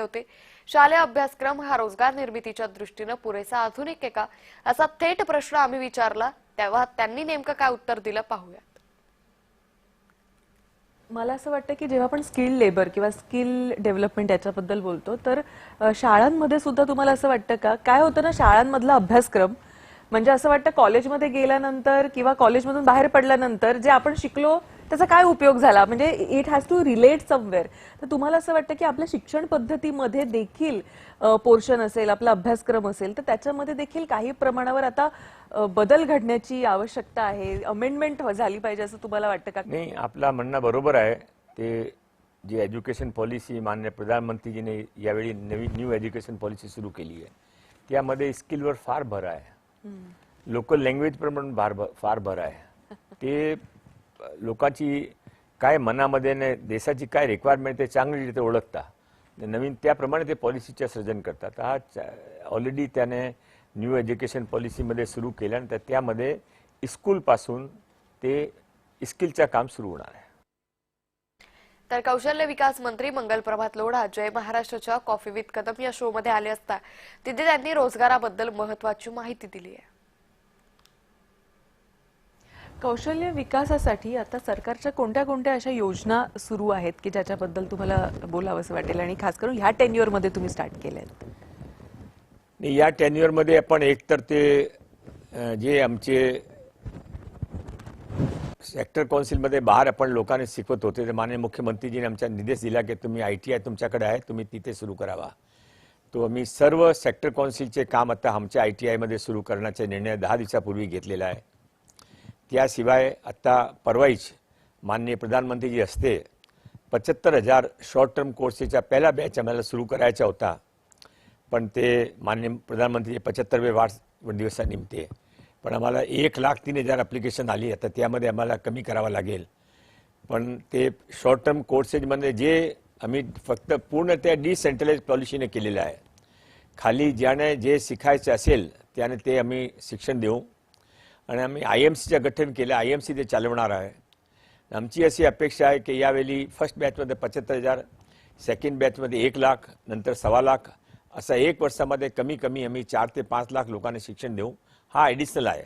होते. शालेय अभ्यासक्रम हा रोजगार निर्मितीच्या दृष्टीने पुरेसा आधुनिक आहे का, असा थेट प्रश्न आम्ही विचारला. तेव्हा त्यांनी नेमकं काय उत्तर दिलं पाहूयात. मला असं वाटतं की जेव्हा आपण स्किल लेबर किंवा स्किल डेव्हलपमेंट याच्याबद्दल बोलतो तर शाळांमध्ये सुद्धा तुम्हाला असं वाटतं का, काय होतं ना, शाळांमधला अभ्यासक्रम म्हणजे असं वाटतं कॉलेजमध्ये गेल्यानंतर किंवा कॉलेजमधून बाहेर पडल्यानंतर जे आपण शिकलो त्याचा काय उपयोग झाला, म्हणजे it has to relate somewhere. तर तुम्हाला असं वाटतं की आपल्या शिक्षण पद्धतीमध्ये देखील पोर्शन असेल, आपला अभ्यासक्रम असेल, तर त्याच्यामध्ये देखील काही प्रमाणावर आता बदल घडण्याची आवश्यकता आहे, अमेंडमेंट झाली पाहिजे असं तुम्हाला वाटतं का? नाही, आपला म्हणणं बरोबर आहे. ते जी एज्युकेशन पॉलिसी माननीय प्रधानमंत्रीजीने यावेळी न्यू एज्युकेशन पॉलिसी सुरू केली आहे, त्यामध्ये स्किलवर फार भर आहे. लोकल लँग्वेज पण फार भर आहे. ते लोकांची काय मनामध्ये ने देशाची काय रिक्वायरमेंट ते चांगली ओळखता नवीन त्याप्रमाणे ते पॉलिसीचे सर्जन करतात. हा ऑलरेडी त्याने न्यू एज्युकेशन पॉलिसीमध्ये सुरू केल्यानंतर त्यामध्ये स्कूलपासून ते स्किलचं काम सुरू होणार आहे. तर कौशल्य विकास मंत्री मंगल प्रभात लोढा जय महाराष्ट्राच्या कॉफी विथ कदम या शो मध्ये आले असता तिथे त्यांनी रोजगाराबद्दल महत्त्वाची माहिती दिली आहे. कौशल्य विकासासाठी आता सरकारच्या कोणत्या कोणत्या अशा योजना सुरू आहेत की ज्याच्याबद्दल तुम्हाला बोलावंसं वाटेल आणि खास करून ह्या टेन्युअरमध्ये तुम्ही स्टार्ट केलेत? या टेन्युअरमध्ये आपण एकतर ते जे आमचे सेक्टर काउन्सिलमध्ये बाहेर आपण लोकांना शिकवत होते, ते माननीय मुख्यमंत्रीजीने आमच्या निर्देश दिला की तुम्ही ITI तुमच्याकडे आहे, तुम्ही तिथे सुरू करावा. तो आम्ही सर्व सेक्टर काउन्सिलचे काम आता आमच्या ITIमध्ये सुरू करण्याचा निर्णय 10 दिवसापूर्वी घेतलेला आहे. त्याशिवाय आता परवाईच माननीय प्रधानमंत्रीजी हस्ते 75,000 शॉर्ट टर्म कोर्सेसच्या पहिला बॅच आम्हाला सुरू करायचा होता, पण ते माननीय प्रधानमंत्री 75वे वाढदिवसानिमित्त पण आम्हाला 1,03,000 ॲप्लिकेशन आली. आता त्यामध्ये आम्हाला कमी करावं लागेल. पण ते शॉर्ट टर्म कोर्सेसमध्ये जे आम्ही फक्त पूर्ण त्या डिसेंट्रलाइज पॉलिसीने केलेलं आहे. खाली ज्याने जे शिकायचं असेल त्याने ते आम्ही शिक्षण देऊ आणि आम्ही IMCचं गठन केलं. IMC ते चालवणार आहे. आमची अशी अपेक्षा आहे की यावेळी फर्स्ट बॅचमध्ये 75,000, सेकंड बॅचमध्ये 1,00,000, नंतर 1,25,000 असं 1 वर्षामध्ये कमी कमी आम्ही 4 ते 5 लाख लोकांना शिक्षण देऊ. हा ॲडिशनल आहे.